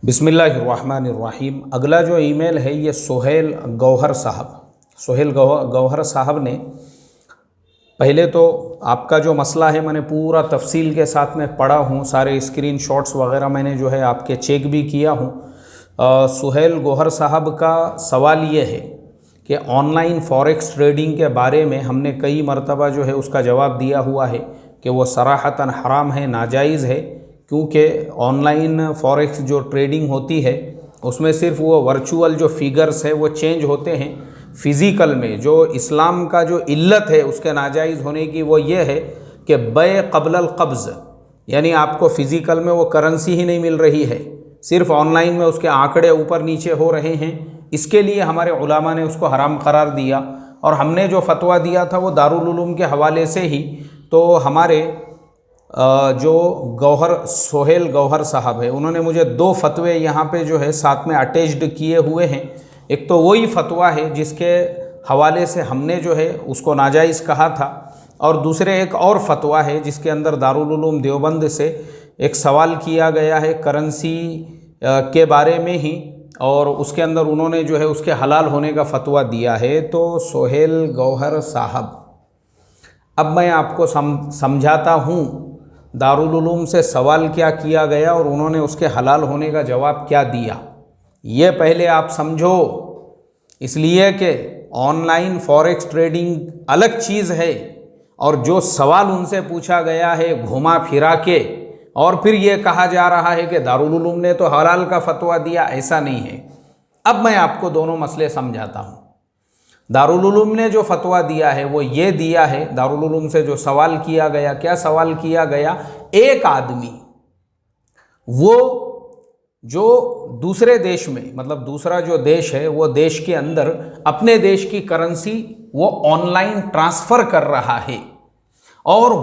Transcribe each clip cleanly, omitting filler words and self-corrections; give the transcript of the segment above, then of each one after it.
बिस्मिल्लाहिर्रहमानिर्रहीम। अगला जो ईमेल है ये सोहेल गौहर साहब ने, पहले तो आपका जो मसला है मैंने पूरा तफसील के साथ में पढ़ा हूँ, सारे स्क्रीनशॉट्स वगैरह मैंने जो है आपके चेक भी किया हूँ। सोहेल गौहर साहब का सवाल ये है कि ऑनलाइन फॉरेक्स ट्रेडिंग के बारे में हमने कई मरतबा जो है उसका जवाब दिया हुआ है कि वो सराहतन हराम है, नाजायज़ है, क्योंकि ऑनलाइन फॉरेक्स जो ट्रेडिंग होती है उसमें सिर्फ वो वर्चुअल जो फिगर्स है वो चेंज होते हैं। फ़िज़िकल में जो इस्लाम का जो इल्लत है उसके नाजायज़ होने की वो ये है कि बय क़ब्ल क़ब्ज़, यानी आपको फ़िज़िकल में वो करेंसी ही नहीं मिल रही है, सिर्फ ऑनलाइन में उसके आंकड़े ऊपर नीचे हो रहे हैं। इसके लिए हमारे उलामा ने उसको हराम करार दिया और हमने जो फतवा दिया था वो दारुल उलूम के हवाले से ही। तो हमारे जो सोहेल गौहर साहब है उन्होंने मुझे 2 फतवे यहाँ पे जो है साथ में अटैच्ड किए हुए हैं। एक तो वही फतवा है जिसके हवाले से हमने जो है उसको नाजायज़ कहा था, और दूसरे एक और फतवा है जिसके अंदर दारुल उलूम देवबंद से एक सवाल किया गया है करेंसी के बारे में ही, और उसके अंदर उन्होंने जो है उसके हलाल होने का फतवा दिया है। तो सोहेल गौहर साहब, अब मैं आपको समझाता हूँ दारुल उलूम से सवाल क्या किया गया और उन्होंने उसके हलाल होने का जवाब क्या दिया, ये पहले आप समझो। इसलिए कि ऑनलाइन फॉरेक्स ट्रेडिंग अलग चीज़ है और जो सवाल उनसे पूछा गया है घुमा फिरा के और फिर ये कहा जा रहा है कि दारुल उलूम ने तो हलाल का फतवा दिया, ऐसा नहीं है। अब मैं आपको दोनों मसले समझाता हूँ। दारुल उलूम ने जो फतवा दिया है वो ये दिया है, दारुल उलूम से जो सवाल किया गया, क्या सवाल किया गया, एक आदमी वो जो दूसरे देश में, मतलब दूसरा जो देश है वो देश के अंदर अपने देश की करेंसी वो ऑनलाइन ट्रांसफ़र कर रहा है, और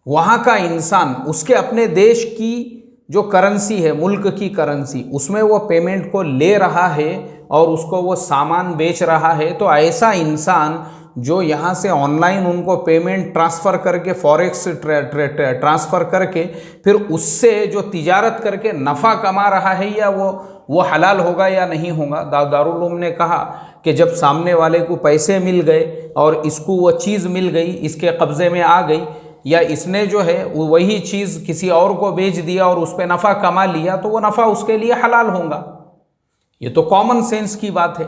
वहाँ का इंसान उसके अपने देश की जो करेंसी है, मुल्क की करेंसी, उसमें वो पेमेंट को ले रहा है और उसको वो सामान बेच रहा है। तो ऐसा इंसान जो यहाँ से ऑनलाइन उनको पेमेंट ट्रांसफ़र करके, फॉरेक्स ट्रांसफ़र करके फिर उससे जो तिजारत करके नफ़ा कमा रहा है, या वो हलाल होगा या नहीं होगा। दारुल उलूम ने कहा कि जब सामने वाले को पैसे मिल गए और इसको वो चीज़ मिल गई, इसके कब्ज़े में आ गई, या इसने जो है वही चीज़ किसी और को बेच दिया और उस पर नफ़ा कमा लिया, तो वो नफ़ा उसके लिए हलाल होगा। ये तो कॉमन सेंस की बात है,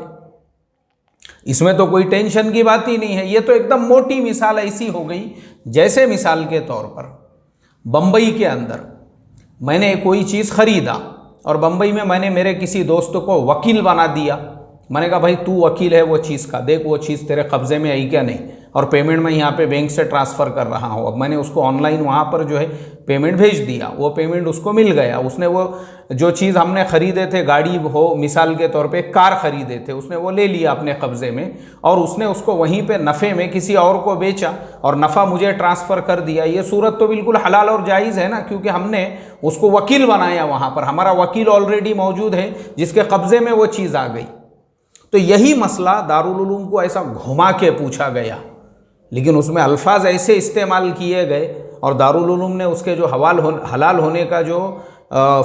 इसमें तो कोई टेंशन की बात ही नहीं है। ये तो एकदम मोटी मिसाल ऐसी हो गई, जैसे मिसाल के तौर पर बम्बई के अंदर मैंने कोई चीज़ ख़रीदा और बम्बई में मैंने मेरे किसी दोस्त को वकील बना दिया। मैंने कहा भाई तू वकील है वो चीज़ का, देख वो चीज़ तेरे कब्ज़े में आई क्या नहीं, और पेमेंट मैं यहाँ पे बैंक से ट्रांसफ़र कर रहा हूँ। अब मैंने उसको ऑनलाइन वहाँ पर जो है पेमेंट भेज दिया, वो पेमेंट उसको मिल गया। उसने वो जो चीज़ हमने ख़रीदे थे, गाड़ी हो मिसाल के तौर पे कार ख़रीदे थे, उसने वो ले लिया अपने कब्ज़े में और उसने उसको वहीं पे नफ़े में किसी और को बेचा और नफ़ा मुझे ट्रांसफ़र कर दिया। ये सूरत तो बिल्कुल हलाल और जायज़ है ना, क्योंकि हमने उसको वकील बनाया, वहाँ पर हमारा वकील ऑलरेडी मौजूद है जिसके कब्ज़े में वो चीज़ आ गई। तो यही मसला दारुल उलूम को ऐसा घुमा के पूछा गया, लेकिन उसमें अल्फाज ऐसे इस्तेमाल किए गए और दारुल उलूम ने उसके जो हलाल होने का जो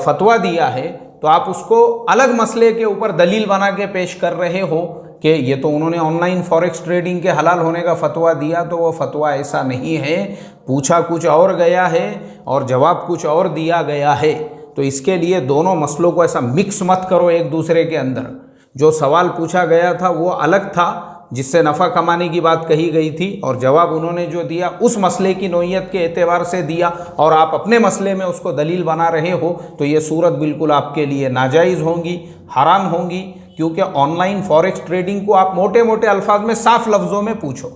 फतवा दिया है, तो आप उसको अलग मसले के ऊपर दलील बना के पेश कर रहे हो कि ये तो उन्होंने ऑनलाइन फॉरेक्स ट्रेडिंग के हलाल होने का फतवा दिया, तो वो फतवा ऐसा नहीं है, पूछा कुछ और गया है और जवाब कुछ और दिया गया है। तो इसके लिए दोनों मसलों को ऐसा मिक्स मत करो एक दूसरे के अंदर। जो सवाल पूछा गया था वो अलग था, जिससे नफ़ा कमाने की बात कही गई थी, और जवाब उन्होंने जो दिया उस मसले की नोयत के एतबार से दिया, और आप अपने मसले में उसको दलील बना रहे हो, तो ये सूरत बिल्कुल आपके लिए नाजायज़ होंगी, हराम होंगी। क्योंकि ऑनलाइन फॉरेक्स ट्रेडिंग को आप मोटे मोटे अल्फाज में साफ लफ्ज़ों में पूछो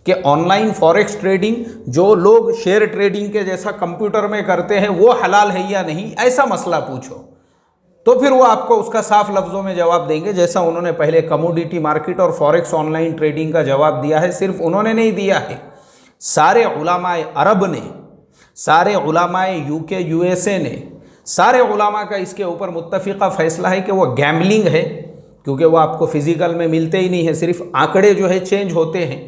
कि ऑनलाइन फॉरेक्स ट्रेडिंग जो लोग शेयर ट्रेडिंग के जैसा कंप्यूटर में करते हैं वो हलाल है या नहीं, ऐसा मसला पूछो, तो फिर वो आपको उसका साफ लफ्ज़ों में जवाब देंगे, जैसा उन्होंने पहले कमोडिटी मार्केट और फॉरेक्स ऑनलाइन ट्रेडिंग का जवाब दिया है। सिर्फ उन्होंने नहीं दिया है, सारे उलमाए अरब ने, सारे उलमाए यूके यूएसए ने, सारे उलमा का इसके ऊपर मुत्तफ़िक़ा फ़ैसला है कि वो गैम्बलिंग है, क्योंकि वो आपको फ़िज़िकल में मिलते ही नहीं है, सिर्फ आंकड़े जो है चेंज होते हैं।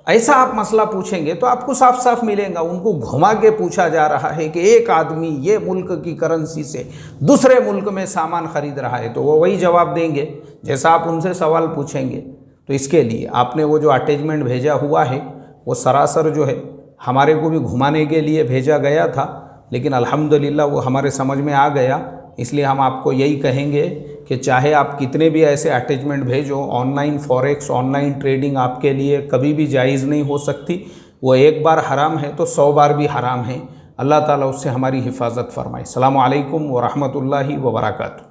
ऐसा आप मसला पूछेंगे तो आपको साफ साफ मिलेगा। उनको घुमा के पूछा जा रहा है कि एक आदमी ये मुल्क की करेंसी से दूसरे मुल्क में सामान खरीद रहा है, तो वो वही जवाब देंगे जैसा आप उनसे सवाल पूछेंगे। तो इसके लिए आपने वो जो अटैचमेंट भेजा हुआ है वो सरासर जो है हमारे को भी घुमाने के लिए भेजा गया था, लेकिन अल्हम्दुलिल्लाह वो हमारे समझ में आ गया। इसलिए हम आपको यही कहेंगे कि चाहे आप कितने भी ऐसे अटैचमेंट भेजो, ऑनलाइन फॉरेक्स, ऑनलाइन ट्रेडिंग आपके लिए कभी भी जायज़ नहीं हो सकती। वो एक बार हराम है तो 100 बार भी हराम है। अल्लाह ताला उससे हमारी हिफाजत फरमाए। अस्सलामु अलैकुम व रहमतुल्लाहि व बरकातुहू।